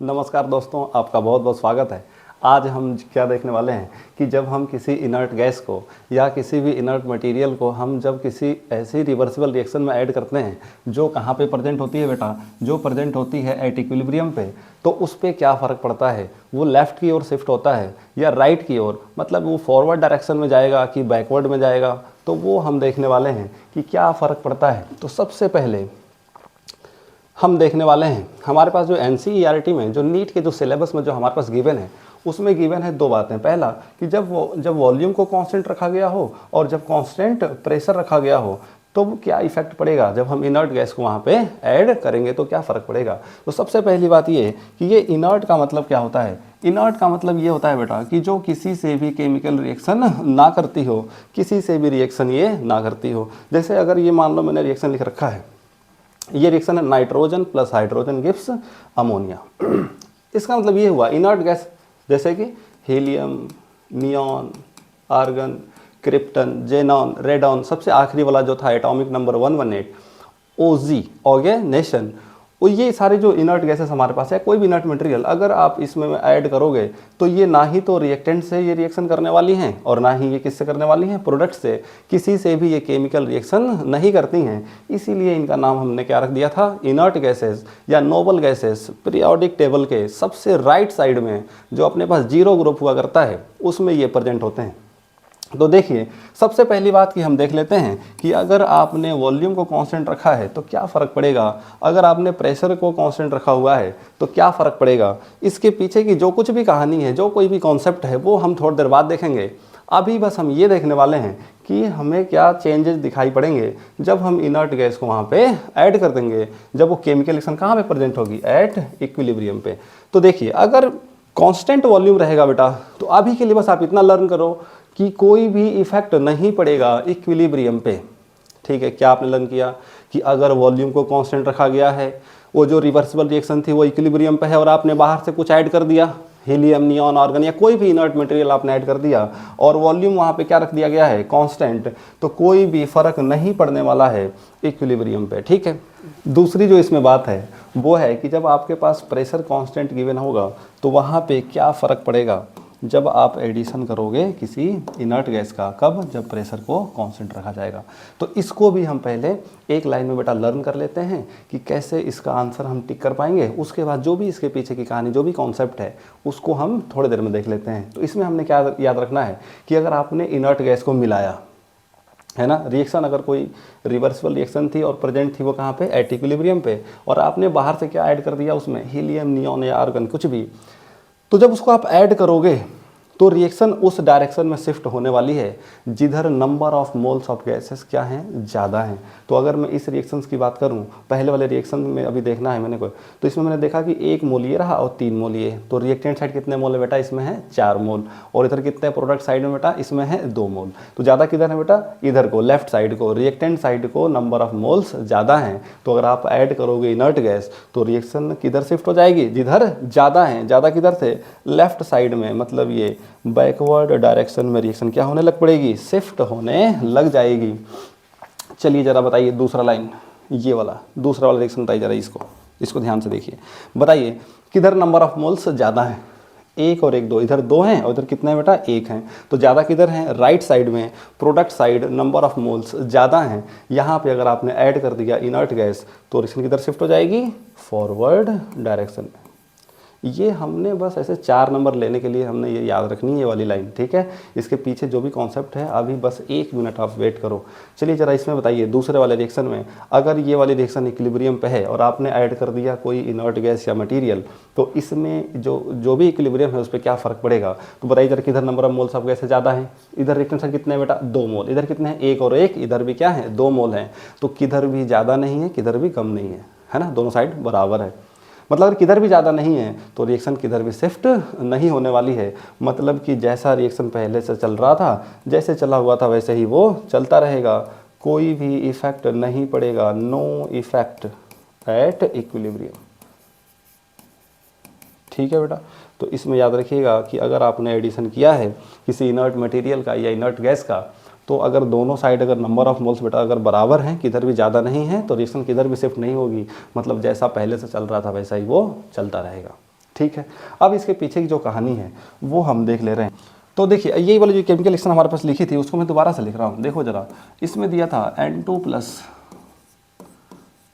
नमस्कार दोस्तों, आपका बहुत बहुत स्वागत है। आज हम क्या देखने वाले हैं कि जब हम किसी इनर्ट गैस को या किसी भी इनर्ट मटेरियल को हम जब किसी ऐसी रिवर्सिबल रिएक्शन में ऐड करते हैं जो कहाँ पे प्रेजेंट होती है बेटा, जो प्रेजेंट होती है एट इक्विलिब्रियम पे, तो उस पर क्या फ़र्क पड़ता है। वो लेफ़्ट की ओर शिफ्ट होता है या राइट की ओर, मतलब वो फॉरवर्ड डायरेक्शन में जाएगा कि बैकवर्ड में जाएगा, तो वो हम देखने वाले हैं कि क्या फ़र्क पड़ता है। तो सबसे पहले हम देखने वाले हैं, हमारे पास जो एनसीईआरटी में जो नीट के जो सिलेबस में जो हमारे पास गिवन है, उसमें गिवन है दो बातें। पहला कि जब वॉल्यूम को कांस्टेंट रखा गया हो और जब कांस्टेंट प्रेशर रखा गया हो तो क्या इफेक्ट पड़ेगा, जब हम इनर्ट गैस को वहाँ पे ऐड करेंगे तो क्या फ़र्क पड़ेगा। तो सबसे पहली बात ये है कि ये इनर्ट का मतलब क्या होता है। इनर्ट का मतलब ये होता है बेटा कि जो किसी से भी केमिकल रिएक्शन ना करती हो, किसी से भी रिएक्शन ये ना करती हो। जैसे अगर ये मान लो मैंने रिएक्शन लिख रखा है, ये रिएक्शन है nitrogen plus hydrogen gives ammonia. इसका मतलब ये हुआ इनर्ट गैस, जैसे कि helium, neon, argon, krypton, xenon, radon, सबसे आखिरी वाला जो था एटॉमिक नंबर 118, ओजी, ऑर्गेनेशन। और ये सारे जो इनर्ट गैसेस हमारे पास है, कोई भी इनर्ट मटेरियल अगर आप इसमें ऐड करोगे तो ये ना ही तो रिएक्टेंट से ये रिएक्शन करने वाली हैं और ना ही ये किससे करने वाली हैं, प्रोडक्ट से। किसी से भी ये केमिकल रिएक्शन नहीं करती हैं, इसीलिए इनका नाम हमने क्या रख दिया था, इनर्ट गैसेस या नोबल गैसेस। पीरियोडिक टेबल के सबसे राइट साइड में जो अपने पास जीरो ग्रुप हुआ करता है उसमें ये प्रेजेंट होते हैं। तो देखिए, सबसे पहली बात कि हम देख लेते हैं कि अगर आपने वॉल्यूम को कांस्टेंट रखा है तो क्या फ़र्क पड़ेगा, अगर आपने प्रेशर को कांस्टेंट रखा हुआ है तो क्या फ़र्क पड़ेगा। इसके पीछे की जो कुछ भी कहानी है, जो कोई भी कॉन्सेप्ट है, वो हम थोड़ी देर बाद देखेंगे। अभी बस हम ये देखने वाले हैं कि हमें क्या चेंजेस दिखाई पड़ेंगे जब हम इनर्ट गैस को वहाँ पे ऐड कर देंगे, जब वो केमिकल रिएक्शन कहाँ पे प्रेजेंट होगी, एट इक्विलिब्रियम पे। तो देखिए, अगर कांस्टेंट वॉल्यूम रहेगा बेटा, तो अभी के लिए बस आप इतना लर्न करो कि कोई भी इफेक्ट नहीं पड़ेगा इक्विलिब्रियम पे। ठीक है, क्या आपने लर्न किया कि अगर वॉल्यूम को कांस्टेंट रखा गया है, वो जो रिवर्सिबल रिएक्शन थी वो इक्विलिब्रियम पे है और आपने बाहर से कुछ ऐड कर दिया, हीलियम, नियॉन, आर्गन या कोई भी इनर्ट मटेरियल आपने ऐड कर दिया और वॉल्यूम वहाँ पे क्या रख दिया गया है, कांस्टेंट, तो कोई भी फर्क नहीं पड़ने वाला है इक्विलिब्रियम पे। ठीक है, दूसरी जो इसमें बात है वो है कि जब आपके पास प्रेशर कांस्टेंट गिवन होगा तो वहाँ पे क्या फ़र्क पड़ेगा जब आप एडिशन करोगे किसी इनर्ट गैस का, कब, जब प्रेशर को कांस्टेंट रखा जाएगा। तो इसको भी हम पहले एक लाइन में बेटा लर्न कर लेते हैं कि कैसे इसका आंसर हम टिक कर पाएंगे। उसके बाद जो भी इसके पीछे की कहानी, जो भी कॉन्सेप्ट है, उसको हम थोड़ी देर में देख लेते हैं। तो इसमें हमने क्या याद रखना है कि अगर आपने इनर्ट गैस को मिलाया है ना, रिएक्शन अगर कोई रिवर्सिबल रिएक्शन थी और प्रेजेंट थी वो कहाँ पे, एट इक्विलिब्रियम पे, और आपने बाहर से क्या ऐड कर दिया उसमें, हीलियम, नियॉन या आर्गन, कुछ भी, तो जब उसको आप ऐड करोगे तो रिएक्शन उस डायरेक्शन में शिफ्ट होने वाली है जिधर number of moles of gases क्या हैं, ज़्यादा हैं। तो अगर मैं इस रिएक्शंस की बात करूं, पहले वाले रिएक्शन में अभी देखना है मैंने कोई, तो इसमें मैंने देखा कि 1 मोल ये रहा और 3 मोल ये, तो रिएक्टेंट साइड कितने मोल है बेटा, इसमें है 4 मोल, और इधर कितने प्रोडक्ट साइड में बेटा, इसमें है 2 मोल। तो ज़्यादा किधर है बेटा, इधर को, लेफ्ट साइड को, रिएक्टेंट साइड को नंबर ऑफ मोल्स ज़्यादा हैं। तो अगर आप ऐड करोगे इनर्ट गैस तो रिएक्शन किधर शिफ्ट हो जाएगी, जिधर ज़्यादा हैं। ज़्यादा किधर से, लेफ्ट साइड में, मतलब ये बैकवर्ड डायरेक्शन में रिएक्शन क्या होने लग पड़ेगी, शिफ्ट होने लग जाएगी। चलिए जरा बताइए दूसरा लाइन, ये वाला दूसरा वाला रिएक्शन बताइए जरा, इसको ध्यान से देखिए। बताइए किधर नंबर ऑफ मोल्स ज़्यादा हैं, 1 और 1 2, इधर 2 हैं और इधर कितने हैं बेटा, 1 हैं। तो ज़्यादा किधर हैं, राइट साइड में, product side, number of moles ज़्यादा हैं। यहाँ पे अगर आपने ऐड कर दिया इनर्ट गैस तो रिएक्शन किधर शिफ्ट हो जाएगी, फॉरवर्ड डायरेक्शन में। ये हमने बस ऐसे 4 नंबर लेने के लिए हमने ये याद रखनी है, ये वाली लाइन। ठीक है, इसके पीछे जो भी कॉन्सेप्ट है अभी बस 1 मिनट आप वेट करो। चलिए जरा इसमें बताइए, दूसरे वाले रिएक्शन में अगर ये वाली रिएक्शन इक्विलिब्रियम पे है और आपने ऐड कर दिया कोई इनर्ट गैस या मटेरियल, तो इसमें जो भी इक्विलिब्रियम है उस पर क्या फ़र्क पड़ेगा। तो बताइए जरा, किधर number of moles of gas ज़्यादा है, इधर रिएक्शन साइड कितने बेटा, 2 मोल, इधर कितने हैं, 1 और 1, इधर भी क्या है, 2 मोल हैं। तो किधर भी ज़्यादा नहीं है, किधर भी कम नहीं है ना, दोनों साइड बराबर है। मतलब अगर किधर भी ज़्यादा नहीं है तो रिएक्शन किधर भी शिफ्ट नहीं होने वाली है। मतलब कि जैसा रिएक्शन पहले से चल रहा था, जैसे चला हुआ था वैसे ही वो चलता रहेगा, कोई भी इफेक्ट नहीं पड़ेगा, नो इफेक्ट एट इक्विलिब्रियम। ठीक है बेटा, तो इसमें याद रखिएगा कि अगर आपने एडिशन किया है किसी इनर्ट मटेरियल का या इनर्ट गैस का, तो अगर दोनों साइड अगर नंबर ऑफ मोल्स बेटा अगर बराबर हैं, किधर भी ज़्यादा नहीं है, तो रिएक्शन किधर भी शिफ्ट नहीं होगी। मतलब जैसा पहले से चल रहा था वैसा ही वो चलता रहेगा। ठीक है, अब इसके पीछे की जो कहानी है वो हम देख ले रहे हैं। तो देखिए यही वाली जो केमिकल रिएक्शन हमारे पास लिखी थी उसको मैं दोबारा से लिख रहा हूँ। देखो जरा, इसमें दिया था N2 plus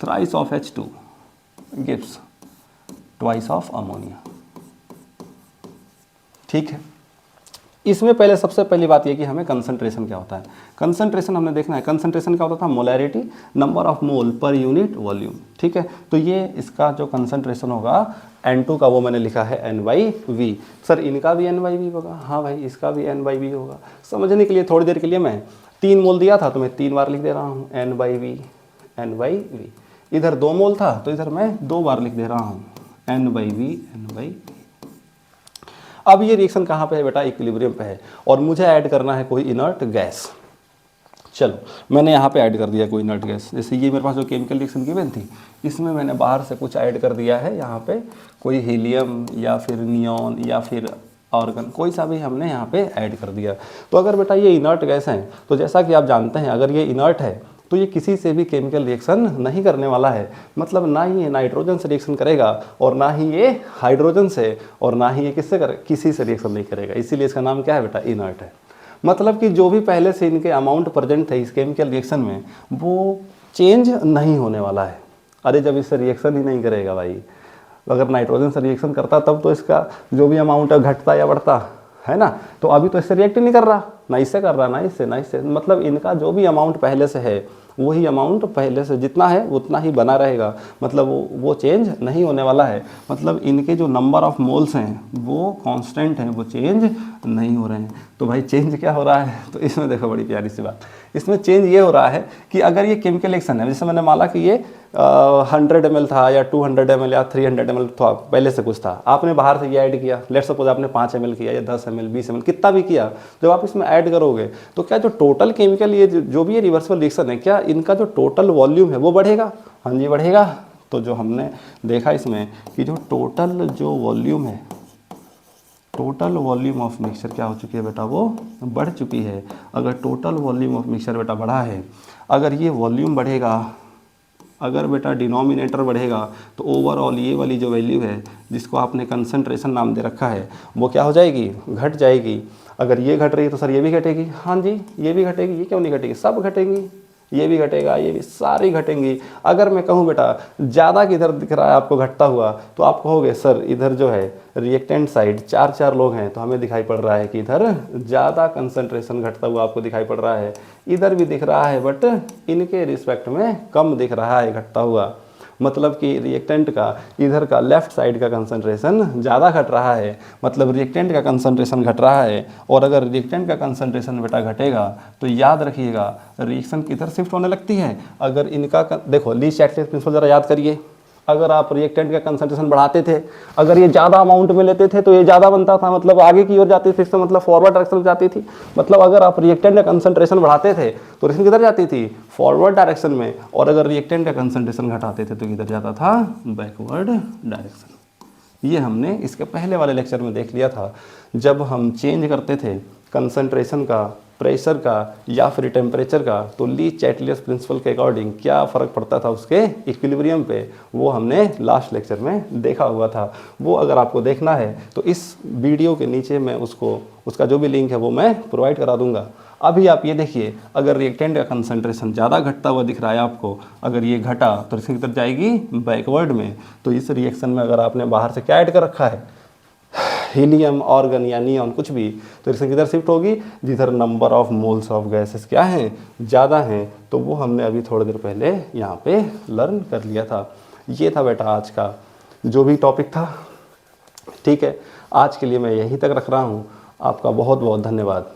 thrice of H2 gives twice of ammonia. ठीक है, इसमें पहले सबसे पहली बात यह कि हमें कंसंट्रेशन क्या होता है। कंसंट्रेशन हमने देखना है, कंसंट्रेशन क्या होता था, molarity number of mole per unit volume. ठीक है, तो ये इसका जो कंसंट्रेशन होगा N2 का वो मैंने लिखा है N/V। सर इनका भी N/V होगा, हाँ भाई इसका भी N/V होगा। समझने के लिए थोड़ी देर के लिए मैं 3 मोल दिया था तो मैं 3 बार लिख दे रहा हूँ N/V। इधर 2 मोल था तो इधर मैं 2 बार लिख दे रहा हूँ N/V। अब ये रिएक्शन कहाँ पे है बेटा, इक्विलिब्रियम पे है और मुझे ऐड करना है कोई इनर्ट गैस। चलो मैंने यहाँ पे ऐड कर दिया कोई इनर्ट गैस। जैसे ये मेरे पास जो केमिकल रिएक्शन गिवन थी इसमें मैंने बाहर से कुछ ऐड कर दिया है, यहाँ पे कोई हीलियम या फिर नियॉन या फिर ऑर्गन, कोई सा भी हमने यहाँ पे ऐड कर दिया। तो अगर बेटा ये इनर्ट गैस हैं तो जैसा कि आप जानते हैं अगर ये इनर्ट है तो ये किसी से भी केमिकल रिएक्शन नहीं करने वाला है। मतलब ना ही ये नाइट्रोजन से रिएक्शन करेगा और ना ही ये हाइड्रोजन से और ना ही ये किसी से रिएक्शन नहीं करेगा। इसीलिए इसका नाम क्या है बेटा, इनर्ट है। मतलब कि जो भी पहले से इनके अमाउंट प्रेजेंट थे इस केमिकल रिएक्शन में वो चेंज नहीं होने वाला है। अरे जब इससे रिएक्शन ही नहीं करेगा भाई, अगर नाइट्रोजन से रिएक्शन करता तब तो इसका जो भी अमाउंट है घटता या बढ़ता है ना। तो अभी तो इससे रिएक्ट ही नहीं कर रहा, ना इससे कर रहा ना इससे। मतलब इनका जो भी अमाउंट पहले से है वही अमाउंट पहले से जितना है उतना ही बना रहेगा। मतलब वो चेंज नहीं होने वाला है। मतलब इनके जो नंबर ऑफ मोल्स हैं वो कांस्टेंट हैं, वो चेंज नहीं हो रहे हैं। तो भाई चेंज क्या हो रहा है, तो इसमें देखो बड़ी प्यारी सी बात, इसमें चेंज ये हो रहा है कि अगर ये केमिकल रिएक्शन है, जैसे मैंने माना कि ये 100 ml था या 200 ml या 300 ml था, पहले से कुछ था, आपने बाहर से ये ऐड किया, लेट्स सपोज आपने 5 ml किया या 10 ml 20 ml कितना भी किया, जब आप इसमें ऐड करोगे तो क्या जो टोटल केमिकल ये जो भी ये रिवर्सिबल रिएक्शन है, क्या इनका जो टोटल वॉल्यूम है वो बढ़ेगा? हाँ जी बढ़ेगा। तो जो हमने देखा इसमें कि जो टोटल जो वॉल्यूम है, टोटल वॉल्यूम ऑफ मिक्सचर क्या हो चुकी है बेटा, वो बढ़ चुकी है। अगर टोटल वॉल्यूम ऑफ मिक्सचर बेटा बढ़ा है, अगर ये वॉल्यूम बढ़ेगा, अगर बेटा डिनोमिनेटर बढ़ेगा तो ओवरऑल ये वाली जो वैल्यू है जिसको आपने कंसंट्रेशन नाम दे रखा है वो क्या हो जाएगी, घट जाएगी। अगर ये घट रही है तो सर ये भी घटेगी, हाँ जी ये भी घटेगी, ये क्यों नहीं घटेगी, सब घटेंगी, ये भी घटेगा, ये भी, सारी घटेंगी। अगर मैं कहूँ बेटा ज़्यादा किधर दिख रहा है आपको घटता हुआ, तो आप कहोगे सर इधर जो है रिएक्टेंट साइड 4 लोग हैं तो हमें दिखाई पड़ रहा है कि इधर ज़्यादा कंसंट्रेशन घटता हुआ आपको दिखाई पड़ रहा है, इधर भी दिख रहा है बट इनके रिस्पेक्ट में कम दिख रहा है घटता हुआ। मतलब कि रिएक्टेंट का इधर का लेफ्ट साइड का कंसंट्रेशन ज़्यादा घट रहा है, मतलब रिएक्टेंट का कंसंट्रेशन घट रहा है। और अगर रिएक्टेंट का कंसंट्रेशन बेटा घटेगा तो याद रखिएगा रिएक्शन किधर शिफ्ट होने लगती है। अगर इनका देखो लीस्ट चैटलेट प्रिंसिपल ज़रा याद करिए, अगर आप रिएक्टेंट का कंसंट्रेशन बढ़ाते थे, अगर ये ज़्यादा अमाउंट में लेते थे तो ये ज़्यादा बनता था, मतलब आगे की ओर जाती थी, इससे मतलब फॉरवर्ड डायरेक्शन में जाती थी। मतलब अगर आप रिएक्टेंट का कंसंट्रेशन बढ़ाते थे तो रिएक्शन किधर जाती थी, फॉरवर्ड डायरेक्शन में, और अगर रिएक्टेंट का कंसंट्रेशन घटाते थे तो किधर जाता था, बैकवर्ड डायरेक्शन। ये हमने इसके पहले वाले लेक्चर में देख लिया था, जब हम चेंज करते थे कंसंट्रेशन का, प्रेशर का या फिर टेम्परेचर का, तो ली चैटलियस प्रिंसिपल के अकॉर्डिंग क्या फ़र्क पड़ता था उसके इक्विलिब्रियम पे, वो हमने लास्ट लेक्चर में देखा हुआ था। वो अगर आपको देखना है तो इस वीडियो के नीचे मैं उसका जो भी लिंक है वो मैं प्रोवाइड करा दूंगा। अभी आप ये देखिए, अगर रिएक्टेंट का कंसंट्रेशन ज़्यादा घटता हुआ दिख रहा है आपको, अगर ये घटा तो रिएक्शन किधर जाएगी, बैकवर्ड में। तो इस रिएक्शन में अगर आपने बाहर से क्या ऐड कर रखा है, हीलियम, ऑर्गन या नियॉन कुछ भी, तो रिएक्शन किधर शिफ्ट होगी, जिधर number of moles of gases क्या हैं, ज़्यादा हैं। तो वो हमने अभी थोड़ी देर पहले यहाँ पे लर्न कर लिया था। ये था बेटा आज का जो भी टॉपिक था। ठीक है, आज के लिए मैं यहीं तक रख रहा हूँ। आपका बहुत बहुत धन्यवाद।